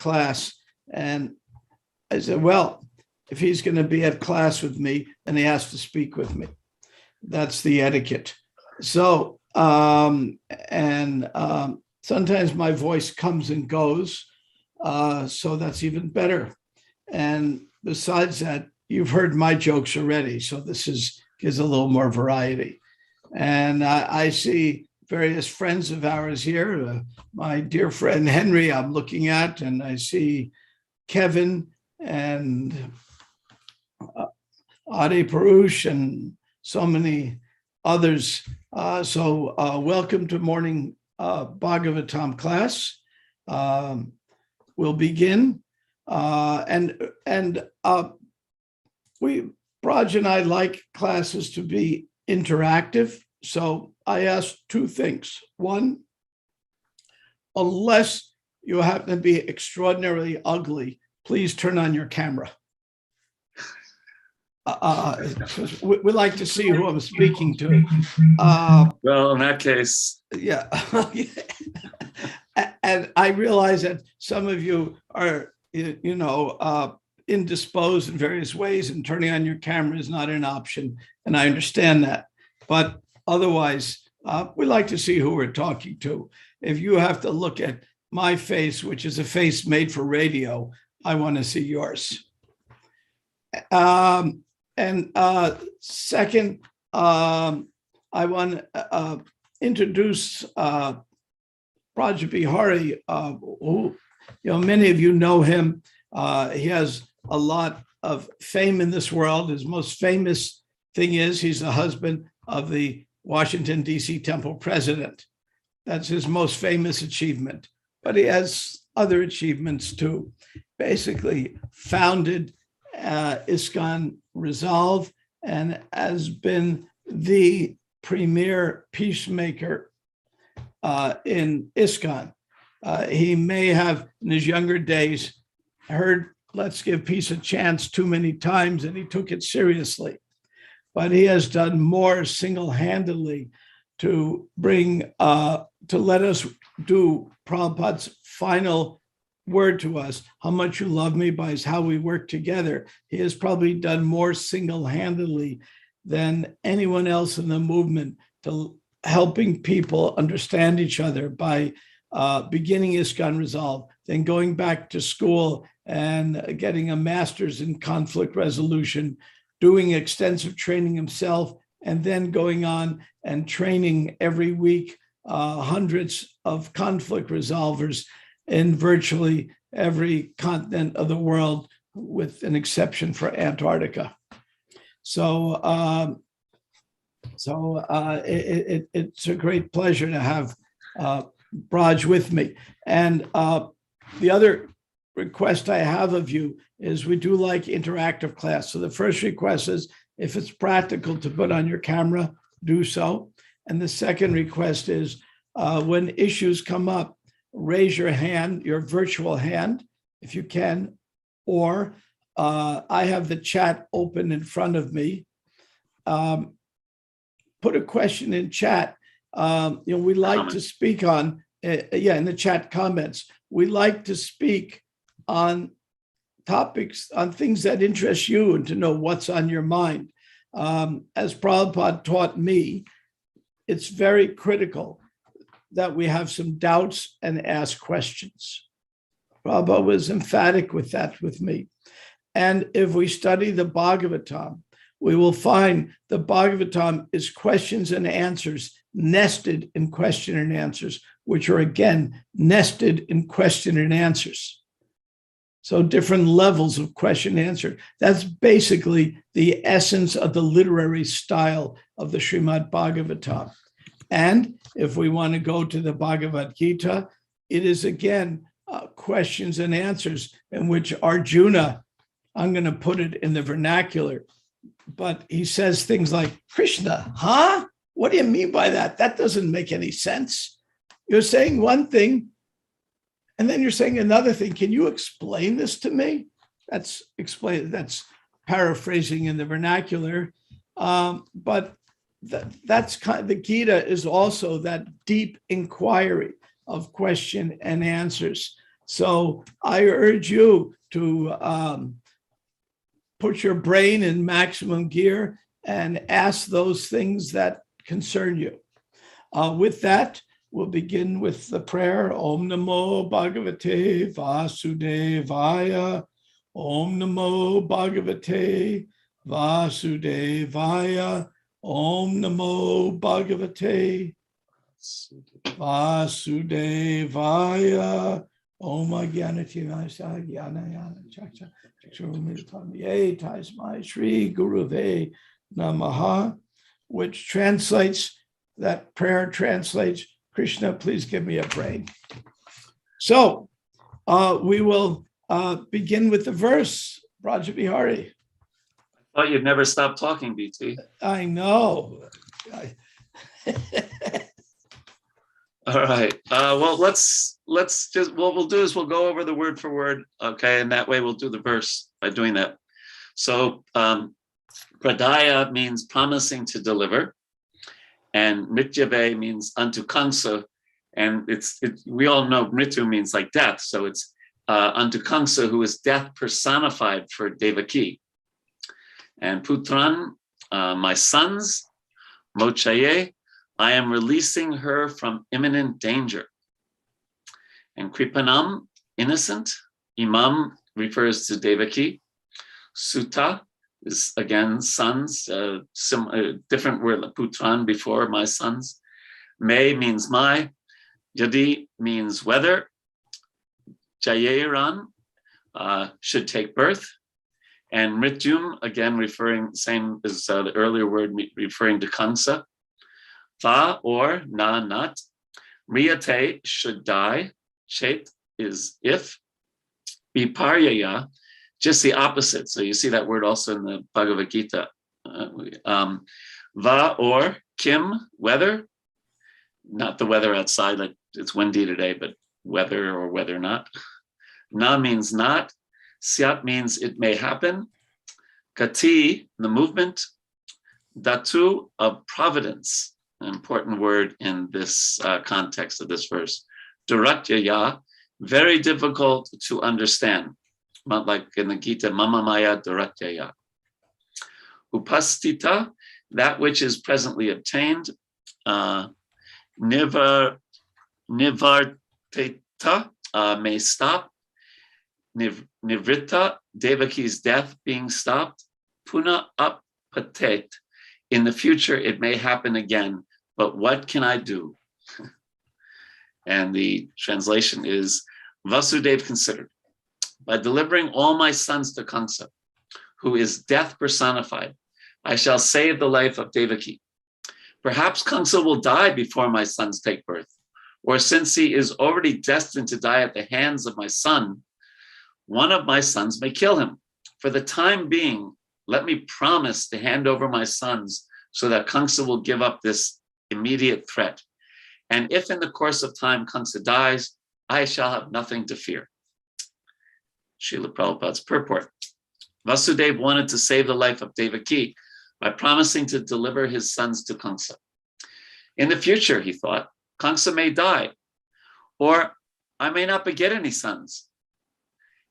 class. And I said, well, if he's going to be at class with me, then he has to speak with me. That's the etiquette. So, sometimes my voice comes and goes. So that's even better. And besides that, you've heard my jokes already. So this gives a little more variety. And I see various friends of ours here. My dear friend Henry, I'm looking at, and I see Kevin and Adi Parush and so many others. So welcome to morning Bhagavatam class. We'll begin. Braja and I like classes to be interactive. So I asked two things. One, unless you happen to be extraordinarily ugly, please turn on your camera. We like to see who I'm speaking to. Well, in that case. Yeah. And I realize that some of you are, indisposed in various ways, and turning on your camera is not an option. And I understand that. But otherwise, we like to see who we're talking to. If you have to look at my face, which is a face made for radio, I want to see yours. Second, I want to introduce Braja Bihari, who, many of you know him. He has a lot of fame in this world. His most famous thing is he's the husband of the Washington, D.C. Temple president. That's his most famous achievement. But he has other achievements too. Basically founded ISKCON Resolve and has been the premier peacemaker in ISKCON. He may have, in his younger days, heard "let's give peace a chance" too many times, and he took it seriously. But he has done more single-handedly to bring, to let us do Prabhupada's final word to us, "How much you love me" by how we work together. He has probably done more single-handedly than anyone else in the movement to helping people understand each other by beginning ISKCON Resolve, then going back to school and getting a master's in conflict resolution, doing extensive training himself, and then going on and training every week hundreds of conflict resolvers in virtually every continent of the world, with an exception for Antarctica. So, it's a great pleasure to have Braj with me. And the other request I have of you is we do like interactive class. So the first request is, if it's practical to put on your camera, do so. And the second request is when issues come up, raise your hand, your virtual hand, if you can, or I have the chat open in front of me. Put a question in chat. We like to speak on, in the chat comments, we like to speak on topics, on things that interest you and to know what's on your mind. As Prabhupada taught me, it's very critical that we have some doubts and ask questions. Prabhupada was emphatic with that with me. And if we study the Bhagavatam, we will find the Bhagavatam is questions and answers nested in question and answers, which are again nested in question and answers. So different levels of question and answer. That's basically the essence of the literary style of the Srimad Bhagavatam. And if we want to go to the Bhagavad Gita, it is again questions and answers in which Arjuna, I'm going to put it in the vernacular, but he says things like, "Krishna, huh? What do you mean by that? That doesn't make any sense. You're saying one thing, and then you're saying another thing. Can you explain this to me?" That's paraphrasing in the vernacular. But that's kind of, the Gita is also that deep inquiry of question and answers. So I urge you to put your brain in maximum gear and ask those things that concern you. With that, we'll begin with the prayer. Om Namo Bhagavate Vasudevaya. Om Namo Bhagavate Vasudevaya. Om Namo Bhagavate Vasudevaya. Om Agyanati Vasa Gyanayana Chaksha Chakshurumilitam Tasmai Shri Guruve Namaha, which translates, that prayer translates, Krishna, please give me a brain. So we will begin with the verse, Braja Bihari. I thought you'd never stop talking, BT. I know. All right. Well, let's just, what we'll do is we'll go over the word for word, okay? And that way we'll do the verse by doing that. So pradaya means promising to deliver, and mrityave means unto Kamsa, and we all know mritu means like death, so it's unto Kamsa, who is death personified for Devaki. And putran, my sons, mochaye, I am releasing her from imminent danger. And kripanam, innocent. Imam refers to Devaki. Sutta is again sons, different word, putran before, my sons. Me means my. Yadi means whether. Jayeran should take birth. And mrityum, again referring, same as the earlier word, referring to Kamsa. Va or na, not. Riyate, should die. Chet is if. Viparyaya, just the opposite. So you see that word also in the Bhagavad Gita. Va or kim, weather. Not the weather outside, like it's windy today, but whether or whether not. Na means not. Syat means it may happen. Kati, the movement. Datu, of providence. An important word in this context of this verse. Duratyaya, very difficult to understand. Not like in the Gita, Mama Maya Duratyaya. Upastita, that which is presently obtained. Nivarteta, may stop. Nivrita, Devaki's death being stopped. Puna apatet, in the future it may happen again, but what can I do? And the translation is, Vasudev considered, by delivering all my sons to Kamsa, who is death personified, I shall save the life of Devaki. Perhaps Kamsa will die before my sons take birth, or since he is already destined to die at the hands of my son, one of my sons may kill him. For the time being, let me promise to hand over my sons so that Kamsa will give up this immediate threat. And if in the course of time Kamsa dies, I shall have nothing to fear. Srila Prabhupada's purport. Vasudev wanted to save the life of Devaki by promising to deliver his sons to Kamsa. In the future, he thought, Kamsa may die, or I may not beget any sons.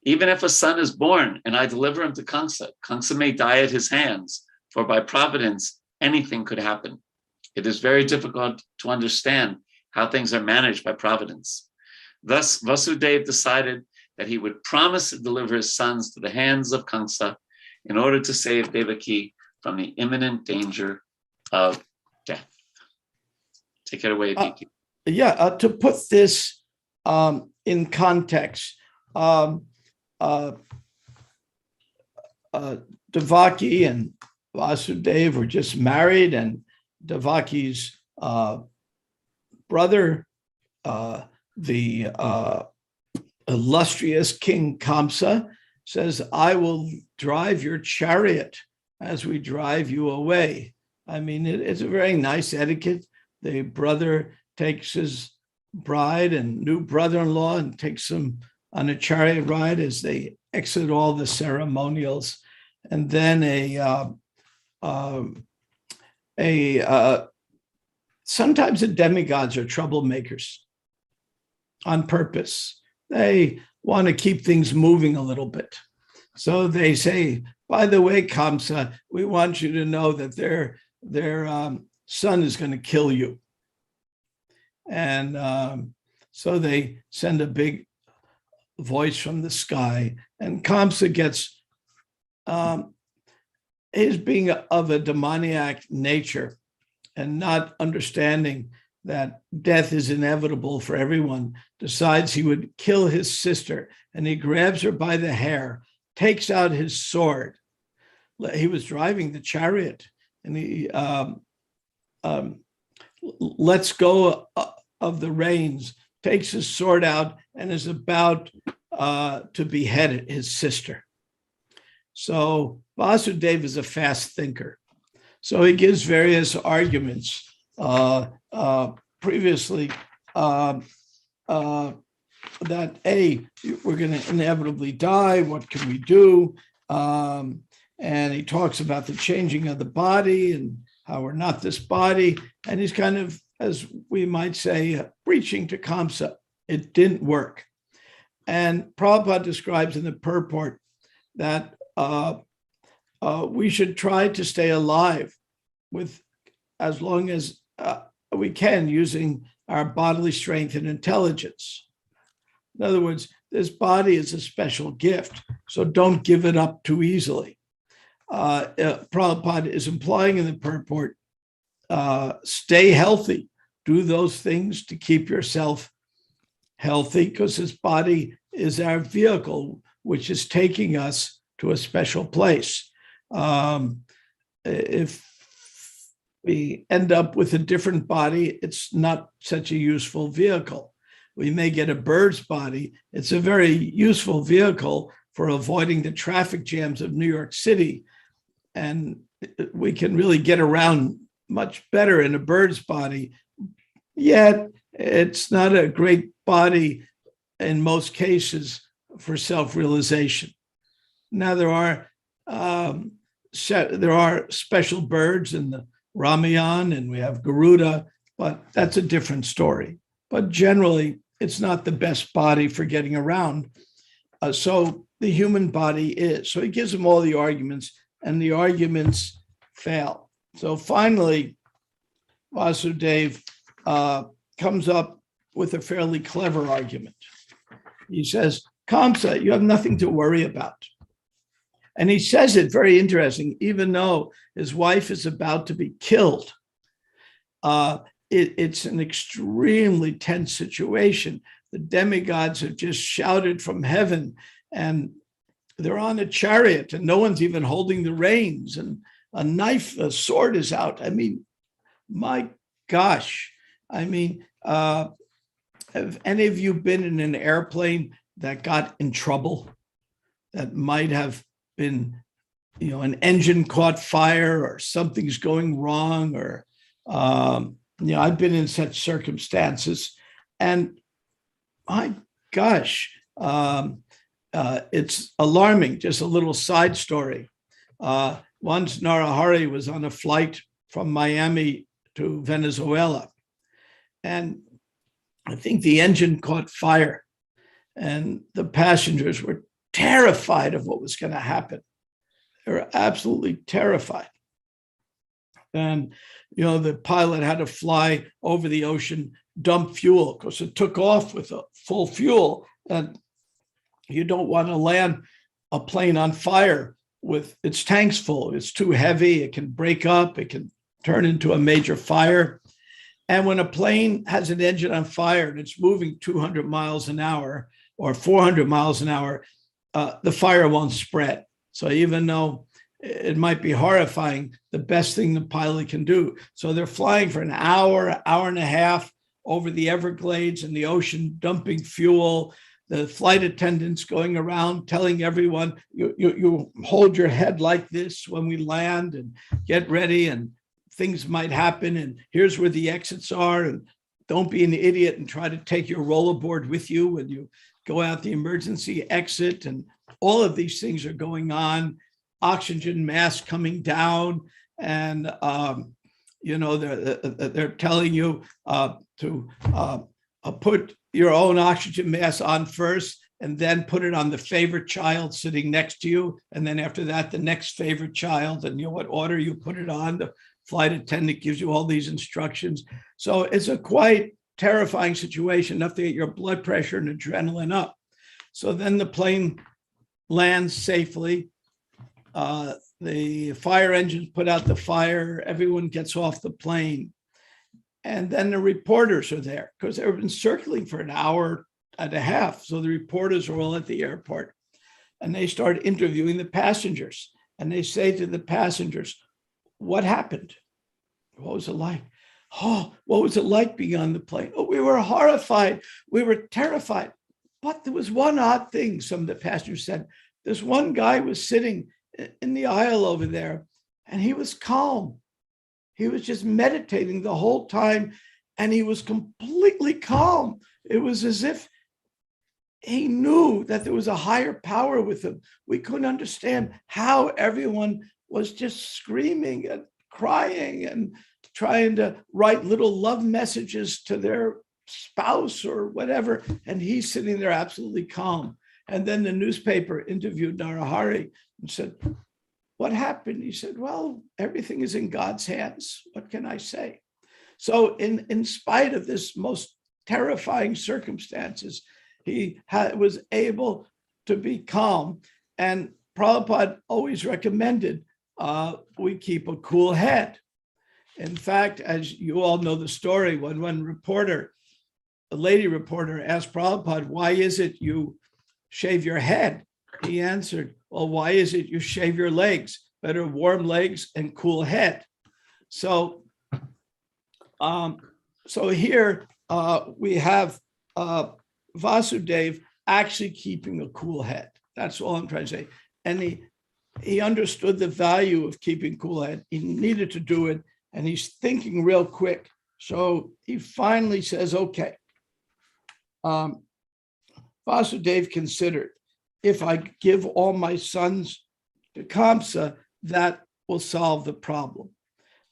Even if a son is born and I deliver him to Kamsa, Kamsa may die at his hands, for by providence, anything could happen. It is very difficult to understand how things are managed by providence. Thus, Vasudev decided that he would promise to deliver his sons to the hands of Kamsa in order to save Devaki from the imminent danger of death. Take it away, Vicky. To put this in context, Devaki and Vasudev were just married, and Devaki's brother, the illustrious King Kamsa, says, I will drive your chariot as we drive you away. I mean, it's a very nice etiquette. The brother takes his bride and new brother-in-law and takes them on a chariot ride as they exit all the ceremonials. And then sometimes the demigods are troublemakers on purpose. they want to keep things moving a little bit. So they say, by the way, Kamsa, we want you to know that their son is going to kill you. And so they send a big voice from the sky, and Kamsa gets his being of a demoniac nature and not understanding that death is inevitable for everyone, decides he would kill his sister, and he grabs her by the hair, takes out his sword. He was driving the chariot, and he lets go of the reins, takes his sword out, and is about to behead his sister. So Vasudeva is a fast thinker. So he gives various arguments. Previously, that we're going to inevitably die. What can we do? And he talks about the changing of the body and how we're not this body. And he's kind of, as we might say, preaching to Kamsa. It didn't work. And Prabhupada describes in the purport that we should try to stay alive with as long as we can, using our bodily strength and intelligence. In other words, this body is a special gift, so don't give it up too easily. Prabhupada is implying in the purport, stay healthy, do those things to keep yourself healthy, because this body is our vehicle, which is taking us to a special place. If we end up with a different body, it's not such a useful vehicle. We may get a bird's body. It's a very useful vehicle for avoiding the traffic jams of New York City. And we can really get around much better in a bird's body. Yet it's not a great body in most cases for self-realization. Now there are special birds in the Ramayana, and we have Garuda, but that's a different story. But generally, it's not the best body for getting around. So the human body is. So he gives them all the arguments, and the arguments fail. So finally, Vasudeva comes up with a fairly clever argument. He says, Kamsa, you have nothing to worry about. And he says it very interesting, even though his wife is about to be killed. It's an extremely tense situation. The demigods have just shouted from heaven, and they're on a chariot, and no one's even holding the reins, and a sword is out. I mean, my gosh. I mean, have any of you been in an airplane that got in trouble, that might have been, an engine caught fire or something's going wrong, or, I've been in such circumstances, and my gosh, it's alarming. Just a little side story. Once Narahari was on a flight from Miami to Venezuela, and I think the engine caught fire, and the passengers were terrified of what was going to happen. They were absolutely terrified. And, the pilot had to fly over the ocean, dump fuel, because it took off with a full fuel. And you don't want to land a plane on fire with its tanks full. It's too heavy. It can break up. It can turn into a major fire. And when a plane has an engine on fire and it's moving 200 miles an hour or 400 miles an hour, the fire won't spread. So even though it might be horrifying, the best thing the pilot can do. So they're flying for an hour and a half over the Everglades and the ocean, dumping fuel. The flight attendants going around telling everyone, you hold your head like this when we land, and get ready, and things might happen, and here's where the exits are, and don't be an idiot and try to take your rollerboard with you when you go out the emergency exit. And all of these things are going on. Oxygen mask coming down, and they're telling you to put your own oxygen mask on first, and then put it on the favorite child sitting next to you. And then after that, the next favorite child, and you know what order you put it on. The flight attendant gives you all these instructions. So it's a quite terrifying situation, enough to get your blood pressure and adrenaline up. So then the plane lands safely. The fire engines put out the fire. Everyone gets off the plane. And then the reporters are there because they've been circling for an hour and a half. So the reporters are all at the airport, and they start interviewing the passengers. And they say to the passengers, what happened? What was it like? Oh, what was it like being on the plane? Oh, we were horrified. We were terrified. But there was one odd thing, some of the passengers said. This one guy was sitting in the aisle over there, and he was calm. He was just meditating the whole time, and he was completely calm. It was as if he knew that there was a higher power with him. We couldn't understand how everyone was just screaming and crying and trying to write little love messages to their spouse or whatever. And he's sitting there absolutely calm. And then the newspaper interviewed Narahari and said, what happened? He said, well, everything is in God's hands. What can I say? So in spite of this most terrifying circumstances, he was able to be calm. And Prabhupada always recommended we keep a cool head. In fact, as you all know the story, when one reporter, a lady reporter, asked Prabhupada, why is it you shave your head? He answered, well, why is it you shave your legs? Better warm legs and cool head. So, so here we have Vasudev actually keeping a cool head. That's all I'm trying to say. And he understood the value of keeping cool head. He needed to do it, and he's thinking real quick. So he finally says, okay. Vasudev considered, if I give all my sons to Kamsa, that will solve the problem.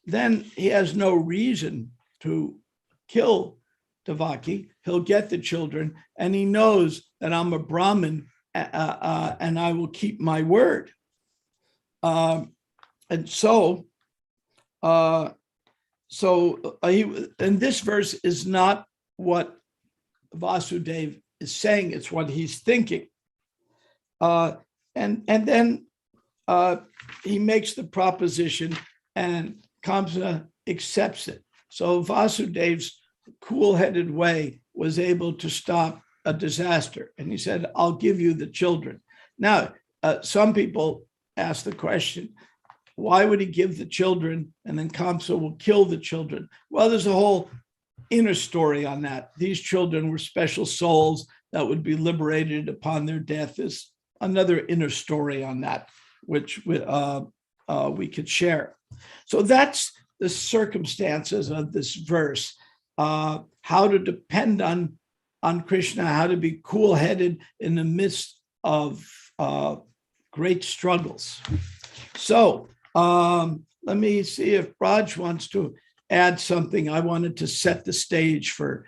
Then he has no reason to kill Devaki. He'll get the children, and he knows that I'm a Brahmin and I will keep my word. And so and this verse is not what Vasudev is saying, it's what he's thinking. And then he makes the proposition, and Kamsa accepts it. So Vasudev's cool-headed way was able to stop a disaster. And he said, I'll give you the children. Now, some people ask the question, why would he give the children and then Kamsa will kill the children? Well, there's a whole inner story on that. These children were special souls that would be liberated upon their death. There's another inner story on that, which we could share. So that's the circumstances of this verse, how to depend on Krishna, how to be cool-headed in the midst of great struggles. So let me see if Braj wants to add something. I wanted to set the stage for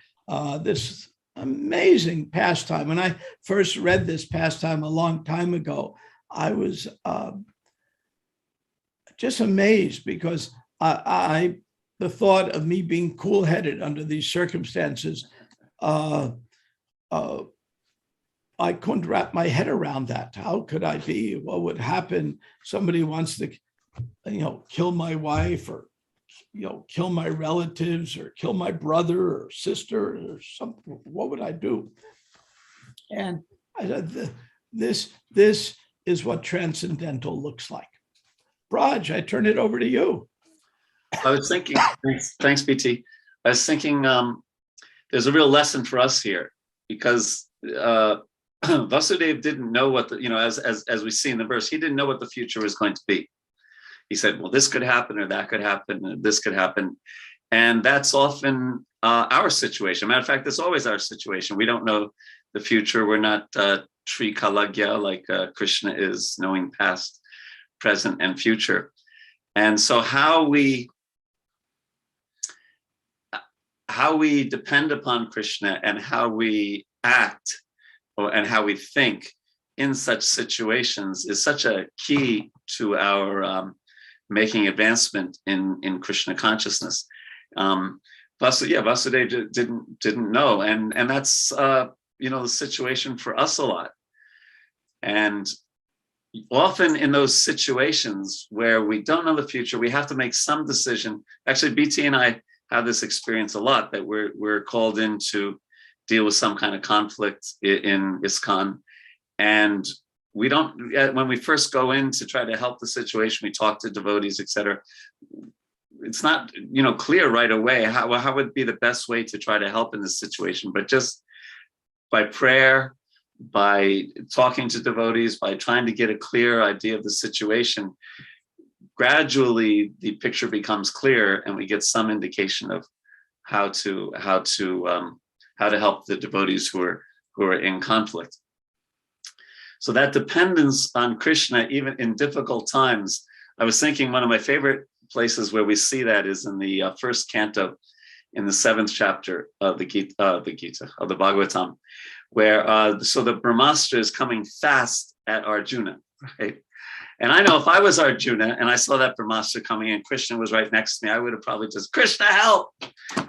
this amazing pastime. When I first read this pastime a long time ago, I was just amazed because the thought of me being cool-headed under these circumstances, I couldn't wrap my head around that. How could I be? What would happen? Somebody wants to, kill my wife, or kill my relatives, or kill my brother or sister or something. What would I do? And I said, this is what transcendental looks like. Braj, I turn it over to you. I was thinking, thanks, BT. I was thinking there's a real lesson for us here, because Vasudev didn't know what as we see in the verse, he didn't know what the future was going to be. He said, well, this could happen, or that could happen, or this could happen. And that's often our situation. Matter of fact, it's always our situation. We don't know the future. We're not Trikalagya like Krishna is, knowing past, present, and future. And so how we how we depend upon Krishna and how we act and how we think in such situations is such a key to our making advancement in Krishna consciousness. Vasudeva didn't know, and that's the situation for us a lot. And often in those situations where we don't know the future, we have to make some decision. Actually, BT and I have this experience a lot, that we're called in to deal with some kind of conflict in ISKCON. And we don't, when we first go in to try to help the situation, we talk to devotees, etc. It's not, clear right away how would be the best way to try to help in this situation, but just by prayer, by talking to devotees, by trying to get a clear idea of the situation, gradually the picture becomes clear, and we get some indication of how to help the devotees who are in conflict. So that dependence on Krishna, even in difficult times, I was thinking one of my favorite places where we see that is in the first canto, in the 7th chapter of the Gita, of the Bhagavatam, where so the Brahmastra is coming fast at Arjuna, right? And I know if I was Arjuna and I saw that Brahmastra coming and Krishna was right next to me, I would have probably just, Krishna, help!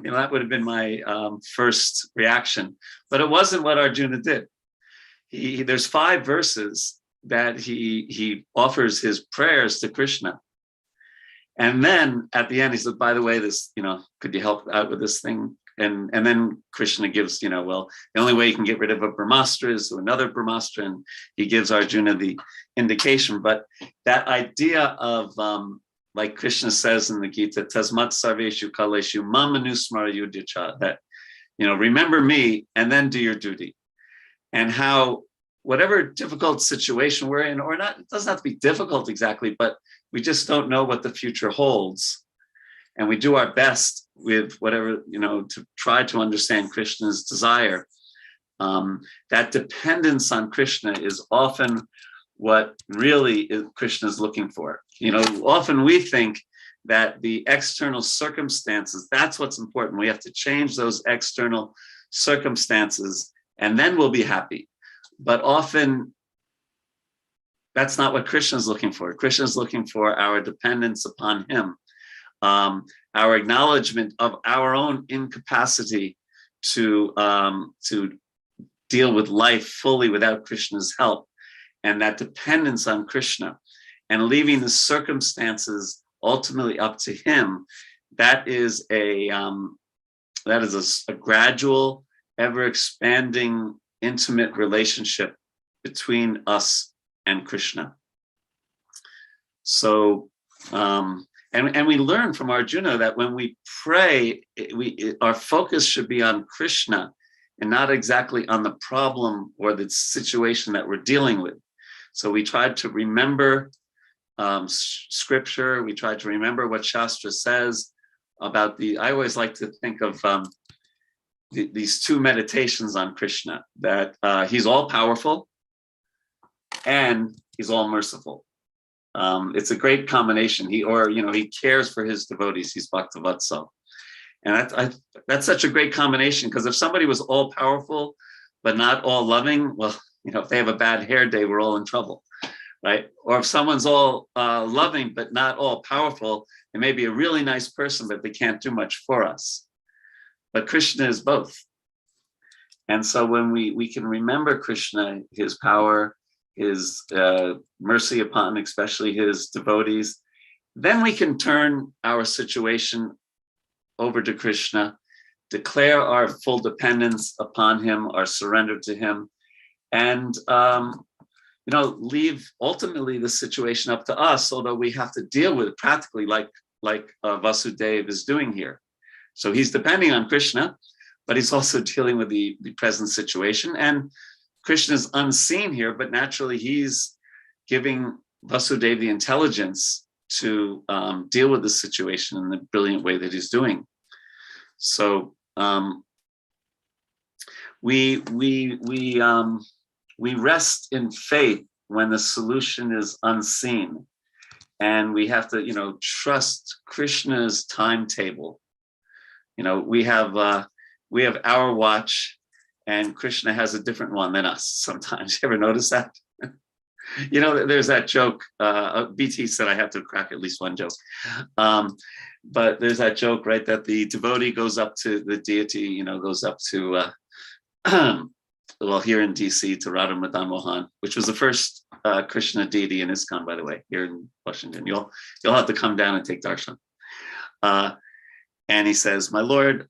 That would have been my first reaction. But it wasn't what Arjuna did. There's 5 verses that he offers his prayers to Krishna. And then at the end, he said, by the way, this, could you help out with this thing? And then Krishna gives, well, the only way you can get rid of a Brahmastra is to another Brahmastra, and he gives Arjuna the indication. But that idea of, like Krishna says in the Gita, Tasmat sarveshu kaleshu mam anusmara yudhyacha, that, remember me and then do your duty. And how whatever difficult situation we're in, or not, it doesn't have to be difficult exactly, but we just don't know what the future holds. And we do our best with whatever, to try to understand Krishna's desire. That dependence on Krishna is often what really Krishna is looking for. Often we think that the external circumstances, that's what's important. We have to change those external circumstances and then we'll be happy. But often that's not what Krishna is looking for. Krishna is looking for our dependence upon him. Our acknowledgement of our own incapacity to deal with life fully without Krishna's help, and that dependence on Krishna, and leaving the circumstances ultimately up to him. That is a gradual, ever expanding, intimate relationship between us and Krishna. So. And we learn from Arjuna that when we pray, our focus should be on Krishna and not exactly on the problem or the situation that we're dealing with. So we try to remember scripture. We try to remember what Shastra says about I always like to think of these 2 meditations on Krishna, that he's all powerful and he's all merciful. It's a great combination. He cares for his devotees. He's Bhakta-vatsal. And that's such a great combination, because if somebody was all powerful, but not all loving, well, if they have a bad hair day, we're all in trouble, right? Or if someone's all loving, but not all powerful, they may be a really nice person, but they can't do much for us. But Krishna is both. And so when we can remember Krishna, his power, his mercy upon especially his devotees, then we can turn our situation over to Krishna, declare our full dependence upon him, our surrender to him, and leave ultimately the situation up to us, although we have to deal with it practically like Vasudeva is doing here. So he's depending on Krishna, but he's also dealing with the present situation. And Krishna is unseen here, but naturally he's giving Vasudeva the intelligence to deal with the situation in the brilliant way that he's doing. So we rest in faith when the solution is unseen, and we have to, trust Krishna's timetable You know, we have our watch, and Krishna has a different one than us sometimes. You ever notice that? You know, there's that joke. BT said I have to crack at least one joke. But there's that joke, right, that the devotee goes up to the deity, you know, goes up to, well, here in DC, to Radha Madan Mohan, which was the first Krishna deity in ISKCON, by the way, here in Washington. You'll have to come down and take darshan. And he says, "My Lord,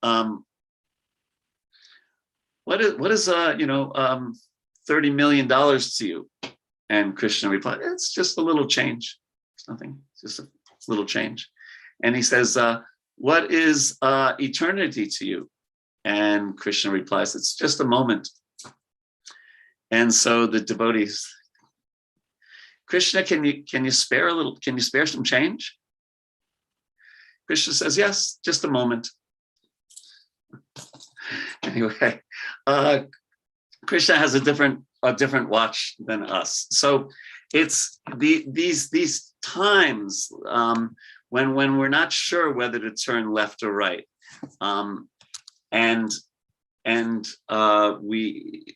what is $30 million to you?" And Krishna replied, "It's just a little change. It's nothing. It's just a little change." And he says, "What is eternity to you?" And Krishna replies, "It's just a moment." And so the devotees, "Krishna, can you spare a little? Can you spare some change?" Krishna says, "Yes, just a moment." Anyway, Krishna has a different watch than us. So it's these times when we're not sure whether to turn left or right,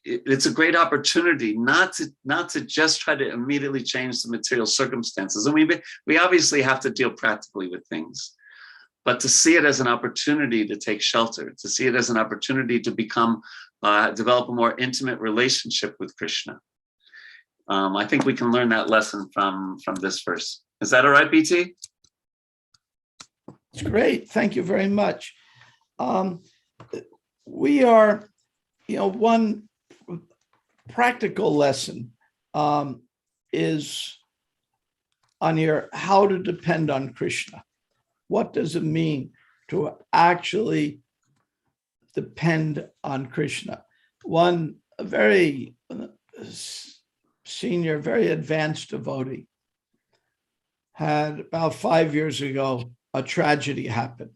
it's a great opportunity not to just try to immediately change the material circumstances. And we obviously have to deal practically with things, but to see it as an opportunity to take shelter, to see it as an opportunity to develop a more intimate relationship with Krishna. I think we can learn that lesson from this verse. Is that all right, BT? It's great. Thank you very much. We are, one practical lesson is on here, how to depend on Krishna. What does it mean to actually depend on Krishna? A very senior, very advanced devotee had, about 5 years ago, a tragedy happen.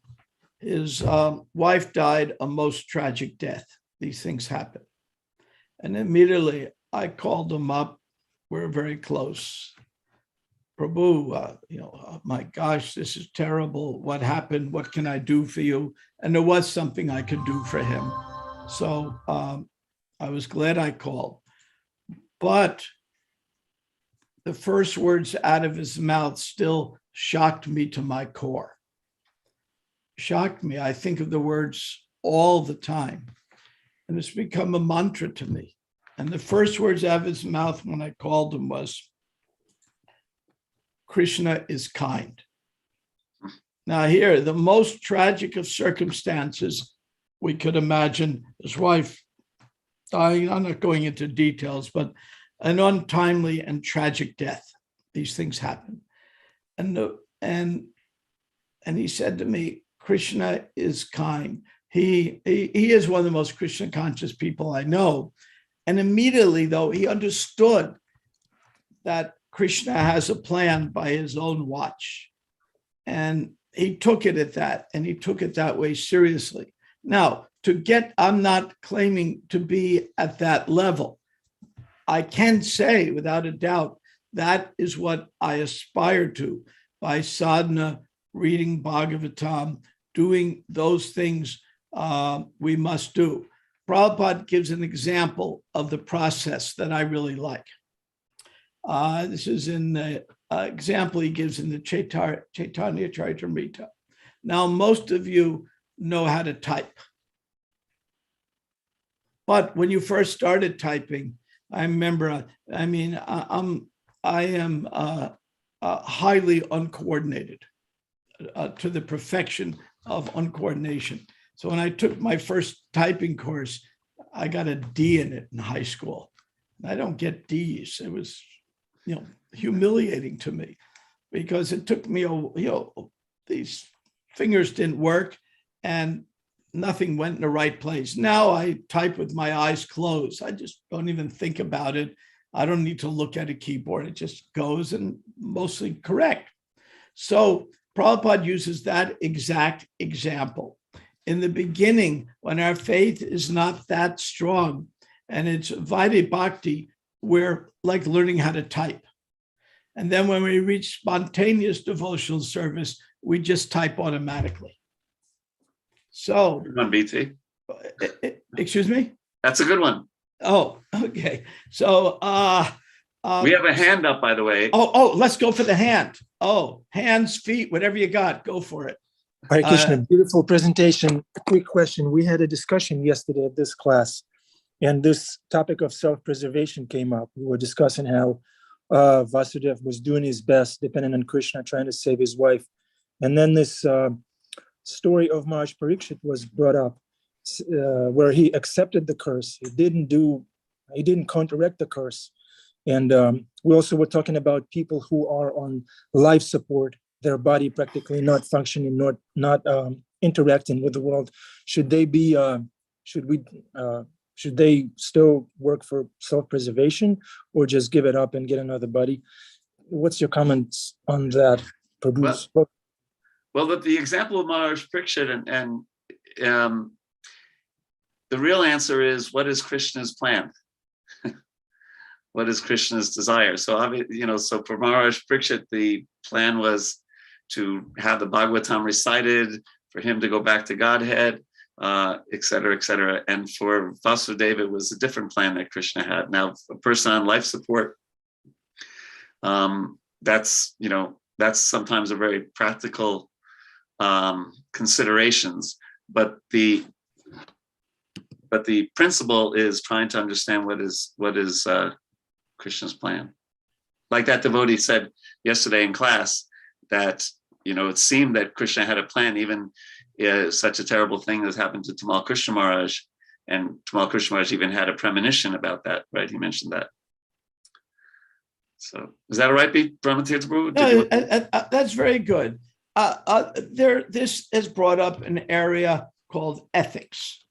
His wife died a most tragic death. These things happen. And immediately I called him up. We're very close. "Prabhu, my gosh, this is terrible. What happened? What can I do for you?" And there was something I could do for him. So I was glad I called. But the first words out of his mouth still shocked me to my core. Shocked me. I think of the words all the time. And it's become a mantra to me. And the first words out of his mouth when I called him was, "Krishna is kind." Now here, the most tragic of circumstances we could imagine, his wife dying. I'm not going into details, but an untimely and tragic death. These things happen. And he said to me, "Krishna is kind." He is one of the most Krishna conscious people I know. And immediately, though, he understood that Krishna has a plan by his own watch. And he took it at that, and he took it that way seriously. Now, I'm not claiming to be at that level. I can say without a doubt, that is what I aspire to by sadhana, reading Bhagavatam, doing those things we must do. Prabhupada gives an example of the process that I really like. This is in the example he gives in the Chaitanya Charitamrita. Now, most of you know how to type. But when you first started typing, I remember, I am highly uncoordinated, to the perfection of uncoordination. So when I took my first typing course, I got a D in it in high school. I don't get Ds. It was, humiliating to me because it took me, these fingers didn't work and nothing went in the right place. Now I type with my eyes closed. I just don't even think about it. I don't need to look at a keyboard. It just goes and mostly correct. So Prabhupada uses that exact example. In the beginning, when our faith is not that strong and it's Vaidhi Bhakti, we're like learning how to type. And then when we reach spontaneous devotional service, we just type automatically. So, Good one, BT. excuse me? That's a good one. Oh, okay. So, We have a hand up, by the way. Let's go for the hand. Oh, hands, feet, whatever you got, go for it. Hare Krishna, beautiful presentation. A quick question. We had a discussion yesterday at this class, and this topic of self-preservation came up. We were discussing how Vasudeva was doing his best, depending on Krishna, trying to save his wife. And then this story of Maharaj Parikshit was brought up, where he accepted the curse. He didn't counteract the curse. And we also were talking about people who are on life support, their body practically not functioning, not interacting with the world. Should they be? Should they still work for self-preservation, or just give it up and get another body? What's your comments on that, Prabhu? Well, the example of Maharaj Parikshit and the real answer is, what is Krishna's plan? What is Krishna's desire? So, so for Maharaj Parikshit, the plan was to have the Bhagavatam recited, for him to go back to Godhead, et cetera, et cetera. And for Vasudeva, it was a different plan that Krishna had. Now, a person on life support, that's sometimes a very practical considerations, but the principle is trying to understand what is Krishna's plan. Like that devotee said yesterday in class, that it seemed that Krishna had a plan, even such a terrible thing as happened to Tamal Krishna Maharaj, and Tamal Krishna Maharaj even had a premonition about that, right? He mentioned that. So is that all right, Brahmatirtha Prabhu? No, that's very good. This has brought up an area called ethics.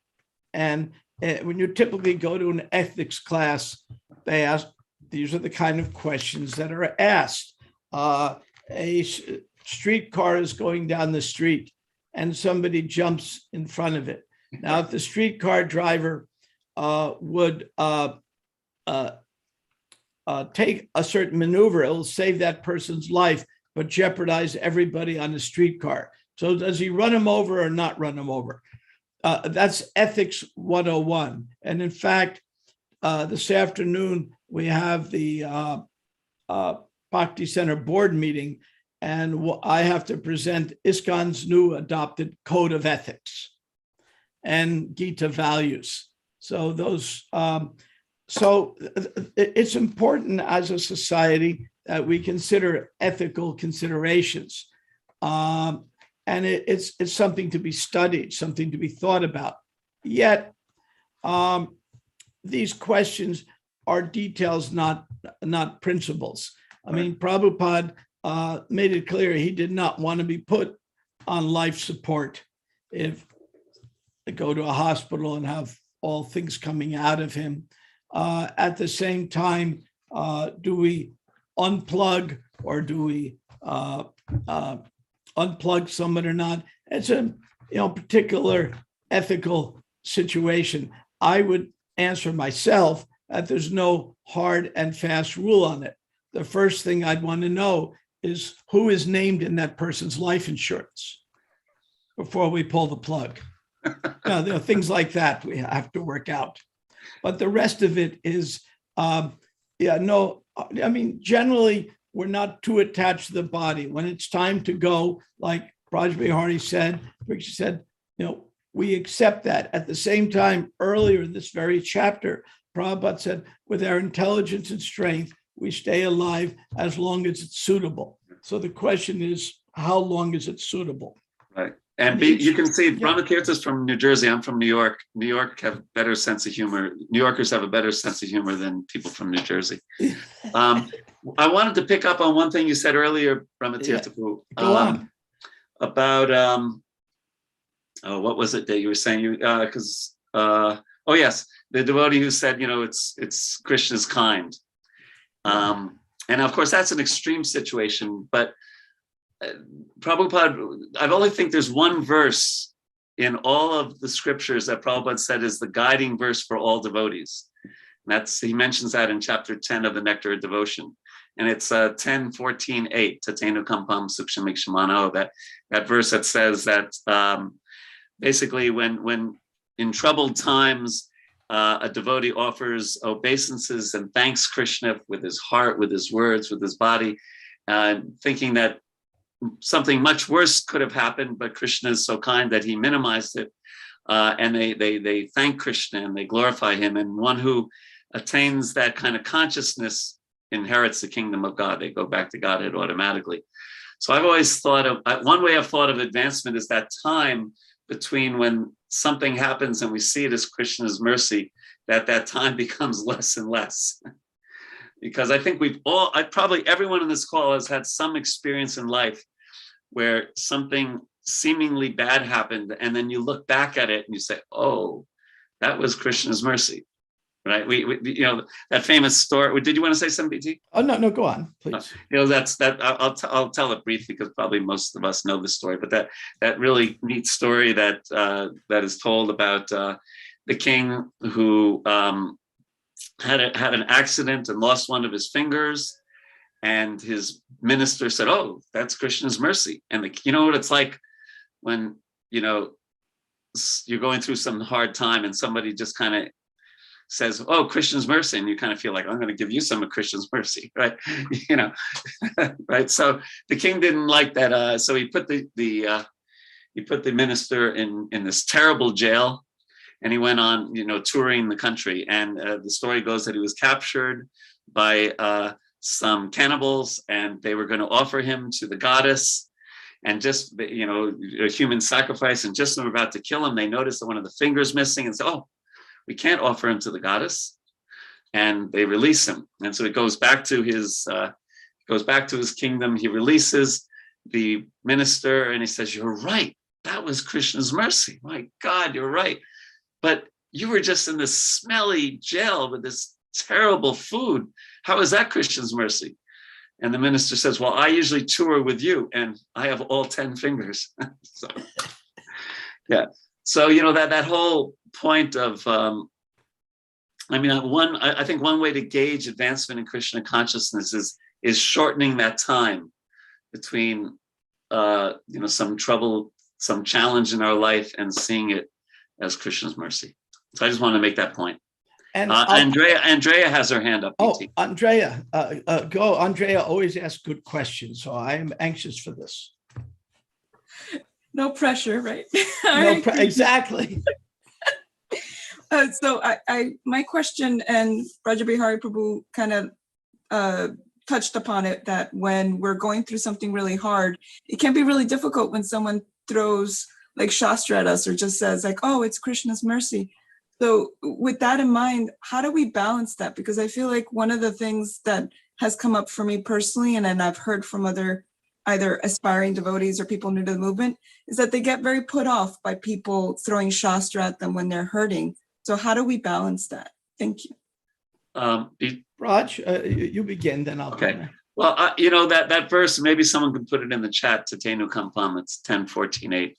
And when you typically go to an ethics class, they ask, these are the kind of questions that are asked. A streetcar is going down the street and somebody jumps in front of it. Now, if the streetcar driver would take a certain maneuver, it'll save that person's life, but jeopardize everybody on the streetcar. So does he run him over or not run him over? That's ethics 101. And in fact, this afternoon, we have the Bhakti Center board meeting, and I have to present ISKCON's new adopted code of ethics and Gita values. So it's important as a society that we consider ethical considerations. And it's something to be studied, something to be thought about. Yet, these questions are details, not principles. I mean, Prabhupada made it clear he did not want to be put on life support if they go to a hospital and have all things coming out of him. At the same time, do we unplug, or do we unplug someone or not? It's a particular ethical situation. I would answer myself that there's no hard and fast rule on it. The first thing I'd want to know is who is named in that person's life insurance before we pull the plug. There are things like that we have to work out. But the rest of it is, generally, we're not too attached to the body. When it's time to go, like Braja Bihari said, we accept that. At the same time, earlier in this very chapter, Prabhupada said, with our intelligence and strength, we stay alive as long as it's suitable. So the question is, how long is it suitable? Right. And you can see Brahmatirtha's from New Jersey. I'm from New York. New York have a better sense of humor. New Yorkers have a better sense of humor than people from New Jersey. I wanted to pick up on one thing you said earlier, Brahmatirtha, about what was it that you were saying? Yes, the devotee who said, it's Krishna's kind. And of course, that's an extreme situation, but Prabhupada, I only think there's one verse in all of the scriptures that Prabhupada said is the guiding verse for all devotees. And he mentions that in chapter 10 of the Nectar of Devotion. And it's 10:14:8, Tatenu Kampam Sukshamikshamano, that verse that says that basically when in troubled times, a devotee offers obeisances and thanks Krishna with his heart, with his words, with his body, thinking that something much worse could have happened, but Krishna is so kind that he minimized it. And they thank Krishna and they glorify him. And one who attains that kind of consciousness inherits the kingdom of God. They go back to Godhead automatically. So I've always thought of, one way I've thought of advancement is that time between when something happens and we see it as Krishna's mercy, that time becomes less and less. Because I think probably everyone in this call has had some experience in life where something seemingly bad happened, and then you look back at it and you say, oh, that was Krishna's mercy, right? We that famous story. Did you want to say something, BT? Oh, no, go on, please. I'll tell it briefly because probably most of us know the story, but that really neat story that is told about the king who had an accident and lost one of his fingers, and his minister said, oh, that's Krishna's mercy. And you know what it's like when you're going through some hard time and somebody just kind of says, oh, Krishna's mercy, and you kind of feel like, I'm going to give you some of Krishna's mercy, right? Right. So the king didn't like that, so he put the minister in this terrible jail, and he went on touring the country. And the story goes that he was captured by some cannibals, and they were going to offer him to the goddess, and just a human sacrifice, and just when they were about to kill him, they noticed that one of the fingers missing, and said, oh, we can't offer him to the goddess, and they release him. And so it goes back to his kingdom. He releases the minister, and he says, you're right, that was Krishna's mercy. My God, you're right. But you were just in this smelly jail with this terrible food. How is that Krishna's mercy? And the minister says, well, I usually tour with you, and I have all 10 fingers. So, yeah. So, that whole point of, I think one way to gauge advancement in Krishna consciousness is shortening that time between, some trouble, some challenge in our life, and seeing it as Krishna's mercy. So I just want to make that point. And Andrea has her hand up. Oh, Andrea, go. Andrea always asks good questions, so I am anxious for this. No pressure, right? Exactly. So my question, and Braja Bihari Prabhu kind of touched upon it, that when we're going through something really hard, it can be really difficult when someone throws like Shastra at us or just says like, oh, it's Krishna's mercy. So with that in mind, how do we balance that? Because I feel like one of the things that has come up for me personally, and then I've heard from other either aspiring devotees or people new to the movement, is that they get very put off by people throwing Shastra at them when they're hurting. So how do we balance that? Thank you. Raj, you begin, then I'll. Okay. Well, that verse, maybe someone could put it in the chat, Tatenu Kampam, it's 10:14:8.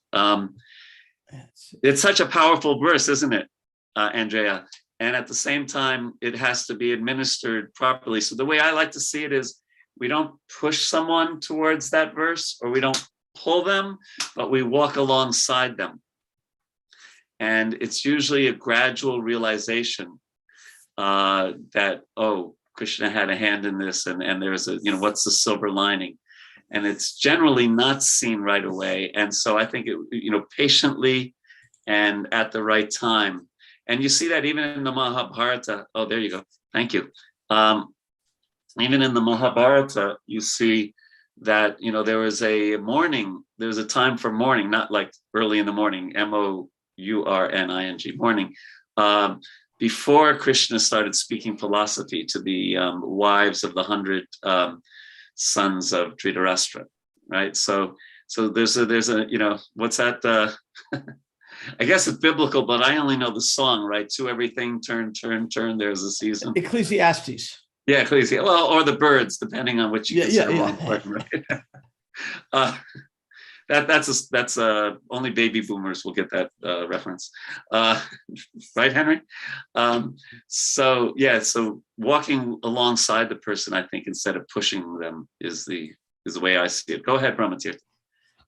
It's such a powerful verse, isn't it, Andrea? And at the same time, it has to be administered properly. So the way I like to see it is, we don't push someone towards that verse, or we don't pull them, but we walk alongside them. And it's usually a gradual realization that, oh, Krishna had a hand in this, and there's what's the silver lining? And it's generally not seen right away. And so I think patiently and at the right time. And you see that even in the Mahabharata. Oh, there you go. Thank you. Even in the Mahabharata, you see that, there was a time for mourning, not like early in the morning, MOURNING, morning, before Krishna started speaking philosophy to the wives of the 100 sons of Dhritarashtra, right? So there's a what's that? I guess it's biblical, but I only know the song, right? To everything, turn, there's a season. Ecclesiastes. Yeah, Ecclesiastes. Well, or the birds, depending on which you consider more important, right? That's only baby boomers will get that reference, right, Henry? So walking alongside the person, I think, instead of pushing them, is the way I see it. Go ahead, Brahmatirtha.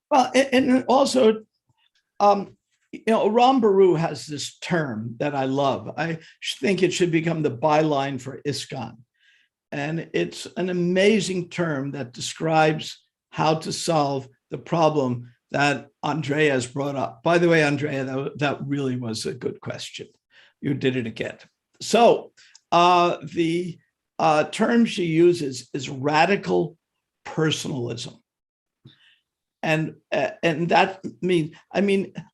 Well, and also, Ram Baru has this term that I love. I think it should become the byline for ISKCON. And it's an amazing term that describes how to solve the problem that Andrea has brought up. By the way, Andrea, that really was a good question. You did it again. So the term she uses is radical personalism. And that means,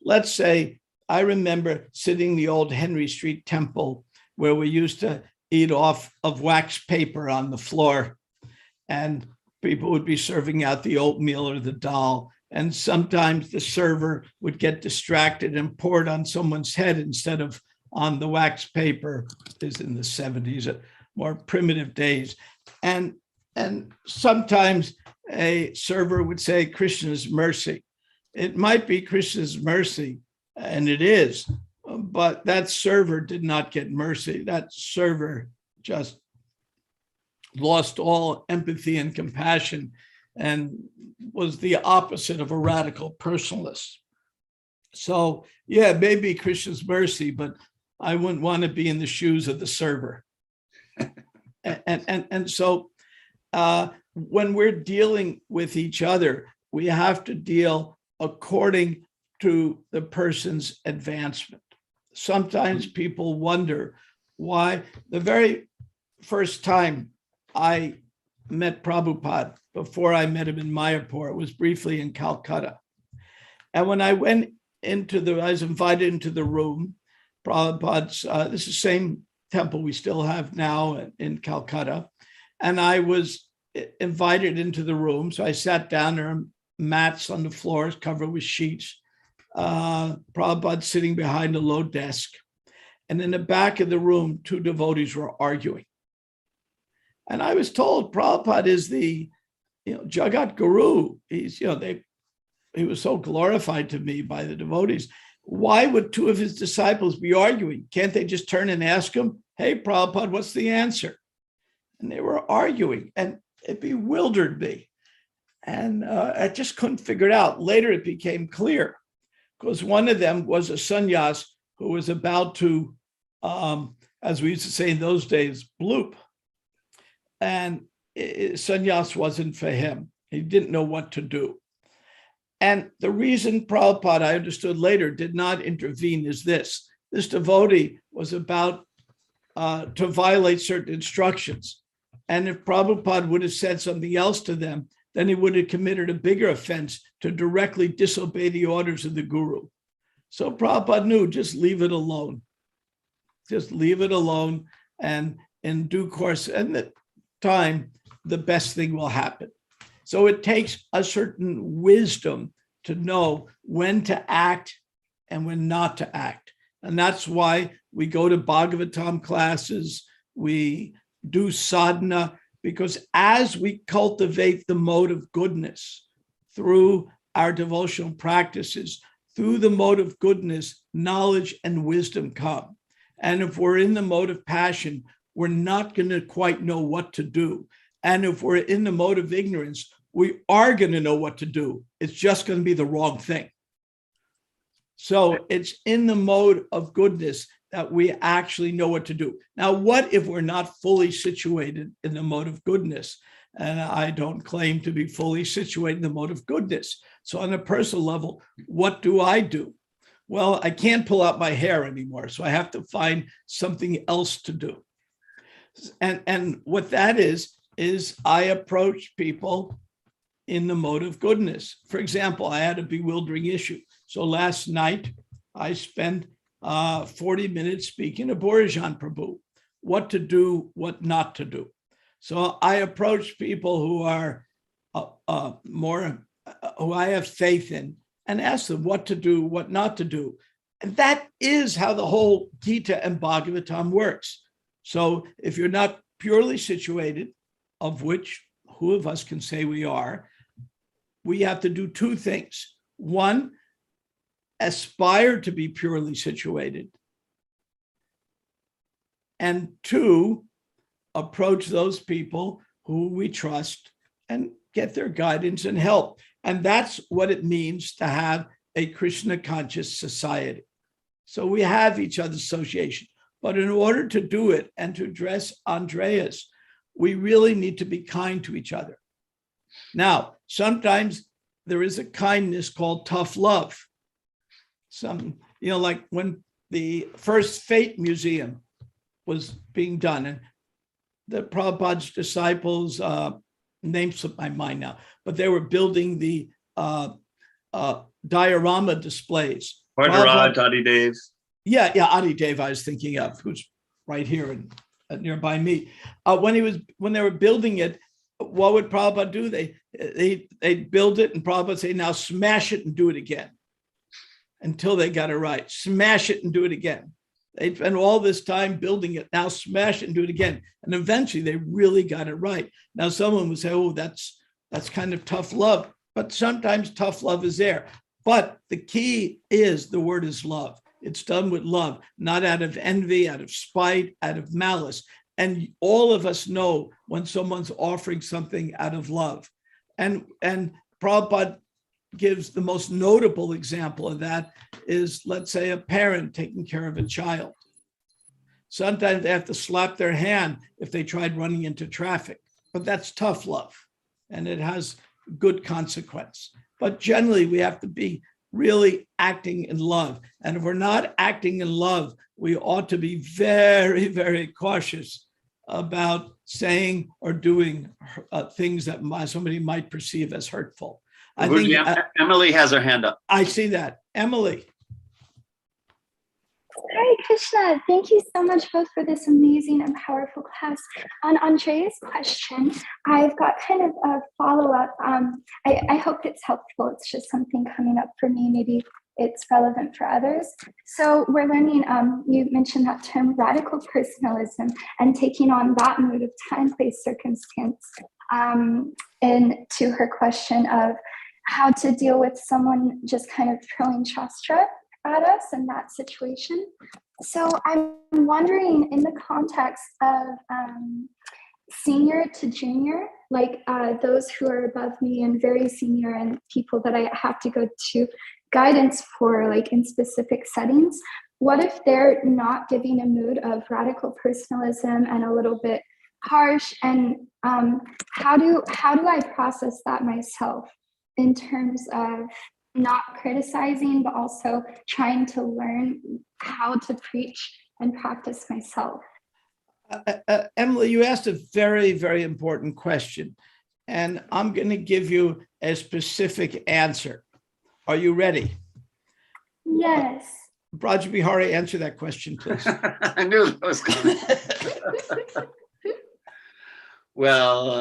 let's say, I remember sitting in the old Henry Street Temple where we used to eat off of wax paper on the floor, and people would be serving out the oatmeal or the dal. And sometimes the server would get distracted and pour it on someone's head instead of on the wax paper. This is in the 70s, more primitive days. And sometimes a server would say, Krishna's mercy. It might be Krishna's mercy, and it is, but that server did not get mercy. That server just lost all empathy and compassion and was the opposite of a radical personalist. So yeah, maybe Krishna's mercy, but I wouldn't want to be in the shoes of the server. And so when we're dealing with each other, we have to deal according to the person's advancement. Sometimes people wonder why. The very first time I met Prabhupada, before I met him in Mayapur, it was briefly in Calcutta. And when I went I was invited into the room, Prabhupada's, this is the same temple we still have now in Calcutta. And I was invited into the room. So I sat down, there are mats on the floors covered with sheets. Prabhupada sitting behind a low desk. And in the back of the room, two devotees were arguing. And I was told Prabhupada is the Jagat Guru. He's, he was so glorified to me by the devotees. Why would two of his disciples be arguing? Can't they just turn and ask him, hey, Prabhupada, what's the answer? And they were arguing, and it bewildered me. And I just couldn't figure it out. Later, it became clear, because one of them was a sannyas who was about to, as we used to say in those days, bloop. And sannyas wasn't for him. He didn't know what to do. And the reason Prabhupada, I understood later, did not intervene is this. This devotee was about to violate certain instructions. And if Prabhupada would have said something else to them, then he would have committed a bigger offense to directly disobey the orders of the guru. So Prabhupada knew, just leave it alone. Just leave it alone, and in due course and the time, the best thing will happen. So it takes a certain wisdom to know when to act and when not to act. And that's why we go to Bhagavatam classes, we do sadhana, because as we cultivate the mode of goodness through our devotional practices, through the mode of goodness, knowledge and wisdom come. And if we're in the mode of passion, we're not going to quite know what to do. And if we're in the mode of ignorance, we are going to know what to do. It's just going to be the wrong thing. So it's in the mode of goodness that we actually know what to do. Now, what if we're not fully situated in the mode of goodness? And I don't claim to be fully situated in the mode of goodness. So on a personal level, what do I do? Well, I can't pull out my hair anymore, so I have to find something else to do. And what that is I approach people in the mode of goodness. For example, I had a bewildering issue. So last night, I spent 40 minutes speaking to Borijan Prabhu, what to do, what not to do. So I approach people who are who I have faith in, and ask them what to do, what not to do. And that is how the whole Gita and Bhagavatam works. So if you're not purely situated, of which who of us can say we are, we have to do two things. One, aspire to be purely situated. And two, approach those people who we trust and get their guidance and help. And that's what it means to have a Krishna conscious society. So we have each other's association. But in order to do it and to address Andreas, we really need to be kind to each other. Now, sometimes there is a kindness called tough love. Like when the first Fate Museum was being done, and the Prabhupada's disciples, names slip my mind now, but they were building the diorama displays. Raj, Adi Dev. Yeah, Adi Dev I was thinking of, who's right here and nearby me. When they were building it, what would Prabhupada do? They'd build it, and Prabhupada would say, now smash it and do it again, until they got it right. Smash it and do it again. They'd spend all this time building it, now smash it and do it again. And eventually they really got it right. Now someone would say, oh, that's kind of tough love, but sometimes tough love is there. But the key is the word is love. It's done with love, not out of envy, out of spite, out of malice. And all of us know when someone's offering something out of love. And Prabhupada gives the most notable example of that is, let's say, a parent taking care of a child. Sometimes they have to slap their hand if they tried running into traffic, but that's tough love, and it has good consequence. But generally, we have to be really acting in love. And if we're not acting in love, we ought to be very, very cautious about saying or doing things that somebody might perceive as hurtful. I think Emily has her hand up. I see that. Emily. Hi, Krishna. Thank you so much both for this amazing and powerful class. On Andrea's question, I've got kind of a follow-up. I hope it's helpful. It's just something coming up for me. Maybe it's relevant for others. So we're learning, you mentioned that term radical personalism and taking on that mood of time, place, circumstance. And to her question of how to deal with someone just kind of throwing Shastra at us in that situation. So I'm wondering, in the context of senior to junior, like those who are above me and very senior and people that I have to go to guidance for, like in specific settings, what if they're not giving a mood of radical personalism and a little bit harsh? And how do I process that myself in terms of not criticizing, but also trying to learn how to preach and practice myself? Emily, you asked a very, very important question, and I'm going to give you a specific answer. Are you ready? Yes. Braja Bihari, answer that question, please. I knew that was coming. Well,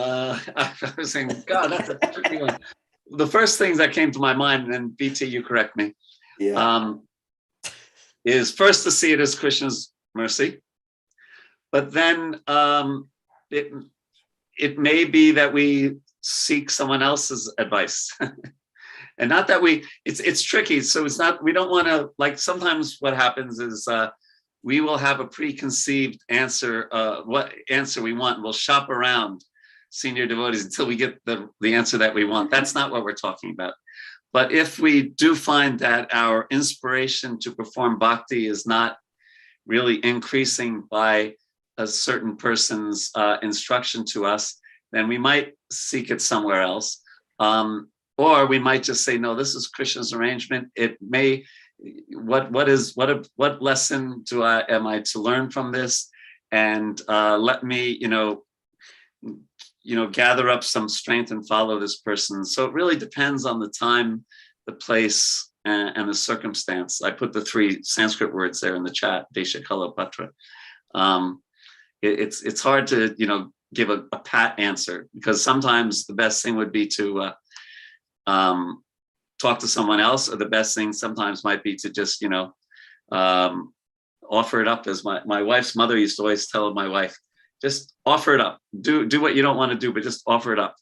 I was saying, God, that's a tricky one. The first things that came to my mind, and then BT, you correct me, is first to see it as Krishna's mercy, but then it may be that we seek someone else's advice. And not that it's tricky. So it's not, we don't want to, like, sometimes what happens is we will have a preconceived answer, what answer we want. We'll shop around senior devotees until we get the answer that we want. That's not what we're talking about. But if we do find that our inspiration to perform bhakti is not really increasing by a certain person's instruction to us, then we might seek it somewhere else. Or we might just say, no, this is Krishna's arrangement. It may, what lesson am I to learn from this? And let me, gather up some strength and follow this person. So it really depends on the time, the place, and the circumstance. I put the 3 Sanskrit words there in the chat, Desha Kala Patra. It's hard to, give a pat answer, because sometimes the best thing would be to talk to someone else, or the best thing sometimes might be to just, offer it up. As my wife's mother used to always tell my wife, just offer it up. Do what you don't want to do, but just offer it up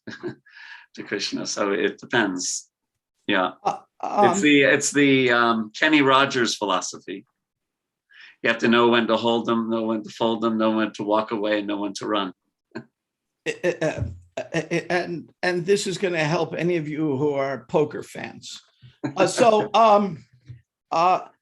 to Krishna. So it depends. Yeah. It's the Kenny Rogers philosophy. You have to know when to hold them, know when to fold them, know when to walk away, and know when to run. And this is going to help any of you who are poker fans.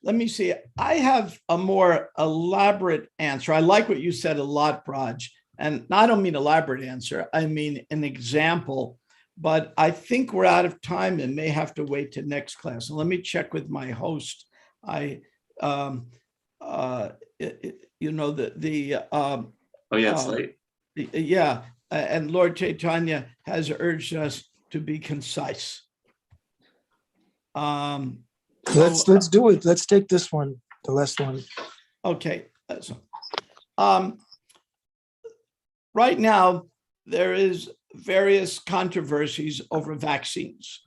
Let me see. I have a more elaborate answer. I like what you said a lot, Braj. And I don't mean elaborate answer. I mean an example. But I think we're out of time and may have to wait to next class. So let me check with my host. I, you know, Oh, yeah, it's late. yeah, and Lord Chaitanya has urged us to be concise. Let's do it. Let's take this one, the last one. Okay. Right now, there is various controversies over vaccines.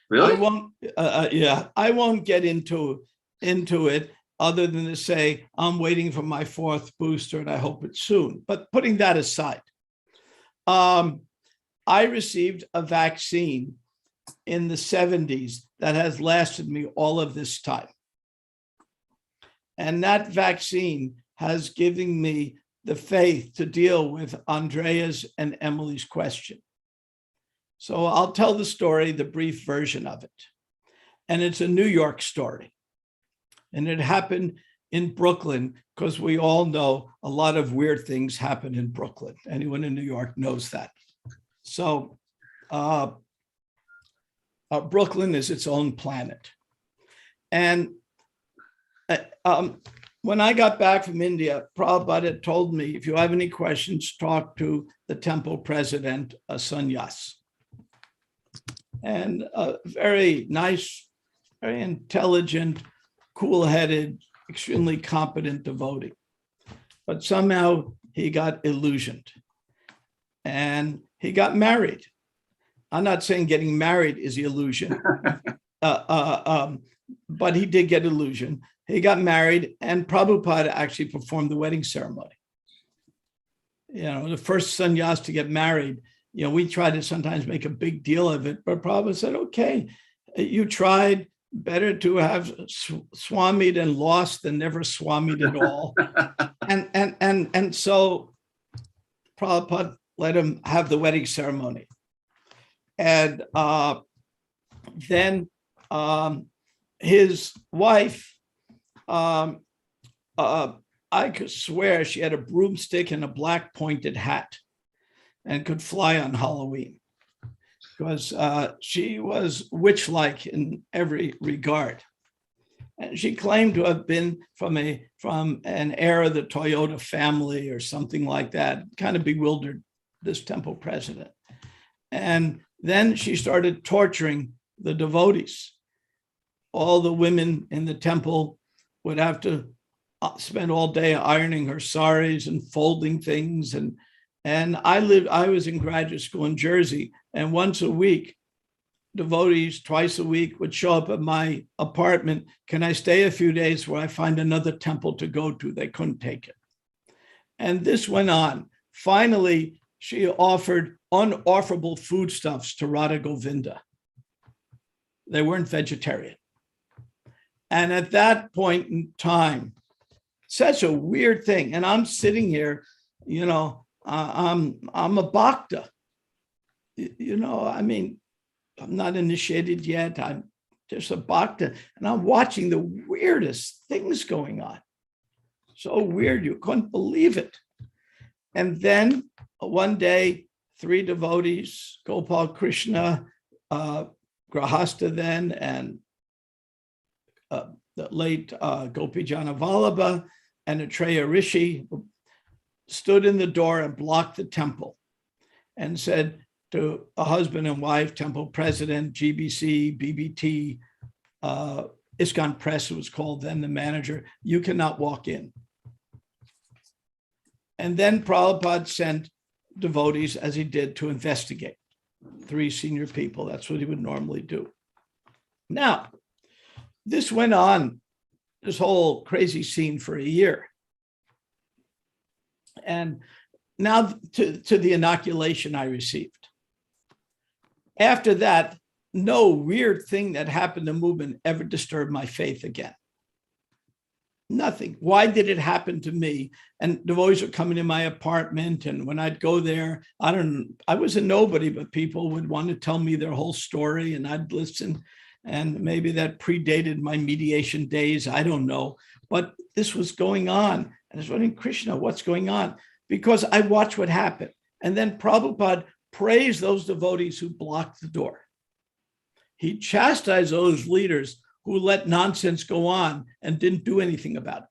Really? I won't get into it other than to say I'm waiting for my 4th booster and I hope it's soon. But putting that aside, I received a vaccine in the 70s that has lasted me all of this time. And that vaccine has given me the faith to deal with Andrea's and Emily's question. So I'll tell the story, the brief version of it. And it's a New York story. And it happened in Brooklyn, because we all know a lot of weird things happen in Brooklyn. Anyone in New York knows that. So Brooklyn is its own planet. And when I got back from India, Prabhupada had told me, if you have any questions, talk to the temple president, Sannyas. And a very nice, very intelligent, cool-headed, extremely competent devotee. But somehow he got illusioned and he got married. I'm not saying getting married is the illusion, but he did get illusion. He got married and Prabhupada actually performed the wedding ceremony. You know, the first sannyas to get married, you know, we try to sometimes make a big deal of it, but Prabhupada said, okay, you tried, better to have swamied and lost than never swamied at all. and so Prabhupada let him have the wedding ceremony. And then his wife, I could swear she had a broomstick and a black pointed hat and could fly on Halloween because she was witch-like in every regard. And she claimed to have been from an heir of the Toyota family or something like that. Kind of bewildered this temple president. And then she started torturing the devotees. All the women in the temple would have to spend all day ironing her saris and folding things. And I was in graduate school in Jersey, and once a week, devotees twice a week would show up at my apartment. Can I stay a few days where I find another temple to go to? They couldn't take it. And this went on. Finally, she offered unofferable foodstuffs to Radha Govinda. They weren't vegetarian. And at that point in time, such a weird thing. And I'm sitting here, you know, I'm a bhakta. You know, I mean, I'm not initiated yet. I'm just a bhakta. And I'm watching the weirdest things going on. So weird, you couldn't believe it. And then one day, 3 devotees, Gopal Krishna, Grahasta then, and the late Gopijana Vallabha and Atreya Rishi stood in the door and blocked the temple and said to a husband and wife, temple president, GBC, BBT, ISKCON Press, it was called then, the manager, you cannot walk in. And then Prabhupada sent devotees, as he did, to investigate. 3 senior people, that's what he would normally do. Now, this went on, this whole crazy scene, for a year. And now to the inoculation I received. After that, no weird thing that happened in the movement ever disturbed my faith again. Nothing. Why did it happen to me? And devotees would come into my apartment, and when I'd go there, I was a nobody, but people would want to tell me their whole story, and I'd listen. And maybe that predated my mediation days. I don't know. But this was going on. And I was wondering, Krishna, what's going on? Because I watched what happened. And then Prabhupada praised those devotees who blocked the door. He chastised those leaders who let nonsense go on and didn't do anything about it.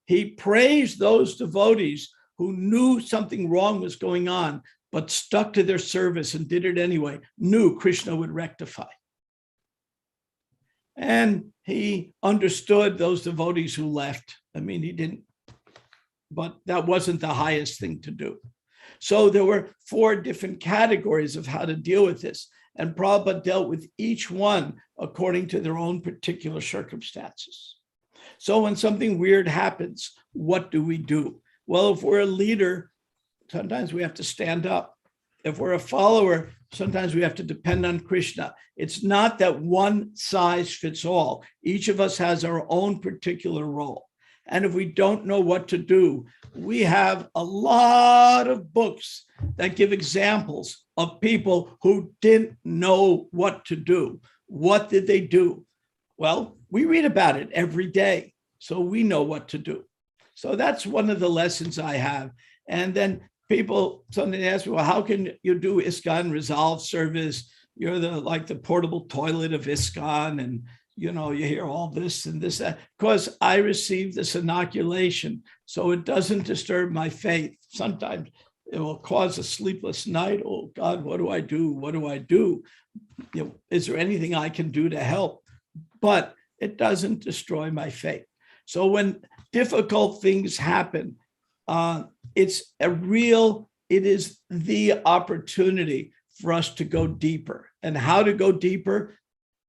He praised those devotees who knew something wrong was going on, but stuck to their service and did it anyway, knew Krishna would rectify. And he understood those devotees who left. I mean, he didn't, but that wasn't the highest thing to do. So there were 4 different categories of how to deal with this. And Prabhupada dealt with each one according to their own particular circumstances. So when something weird happens, what do we do? Well, if we're a leader, sometimes we have to stand up. If we're a follower, sometimes we have to depend on Krishna. It's not that one size fits all. Each of us has our own particular role. And if we don't know what to do, we have a lot of books that give examples of people who didn't know what to do. What did they do? Well, we read about it every day, so we know what to do. So that's one of the lessons I have. And then people sometimes ask me, well, how can you do ISKCON Resolve service? You're like the portable toilet of ISKCON, and you hear all this and this, that. Because I received this inoculation, so it doesn't disturb my faith. Sometimes it will cause a sleepless night. Oh God, what do I do? What do I do? Is there anything I can do to help? But it doesn't destroy my faith. So when difficult things happen, it is the opportunity for us to go deeper. And how to go deeper,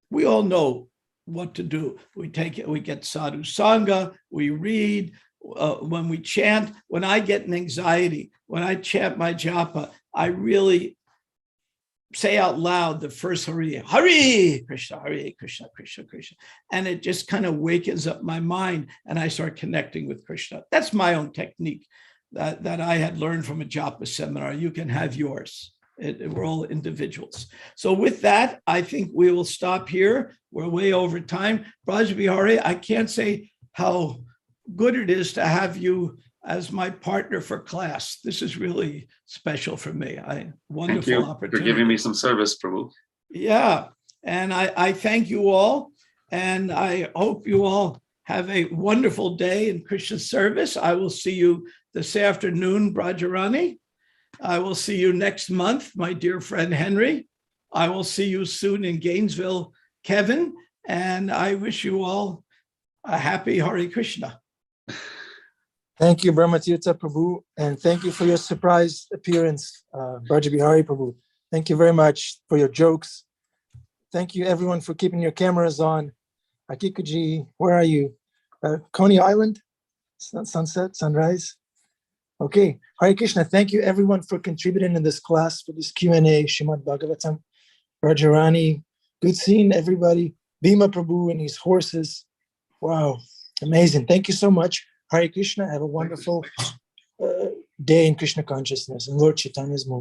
we all know what to do. We get sadhu sangha, we read, when we chant. When I get an anxiety, when I chant my japa, I really say out loud the first Hare, Hare Krishna, Krishna Krishna. And it just kind of wakens up my mind, and I start connecting with Krishna. That's my own technique that I had learned from a japa seminar. You can have yours. We're all individuals. So with that, I think we will stop here. We're way over time. Braja Bihari, I can't say how good it is to have you as my partner for class. This is really special for me. Wonderful Thank you opportunity. for giving me some service, Prabhu. Yeah, and I thank you all, and I hope you all have a wonderful day in Krishna's service. I will see you this afternoon, Brajarani. I will see you next month, my dear friend Henry. I will see you soon in Gainesville, Kevin, and I wish you all a happy Hare Krishna. Thank you, Brahmatirtha Prabhu, and thank you for your surprise appearance, Braja Bihari Prabhu. Thank you very much for your jokes. Thank you, everyone, for keeping your cameras on. Akikuji, where are you? Coney Island? Sunset, sunrise? Okay, Hare Krishna. Thank you, everyone, for contributing in this class, for this Q&A, Srimad Bhagavatam, Rajarani. Good seeing everybody. Bhima Prabhu and his horses. Wow, amazing. Thank you so much. Hare Krishna. Have a wonderful day in Krishna consciousness and Lord Chaitanya's movement.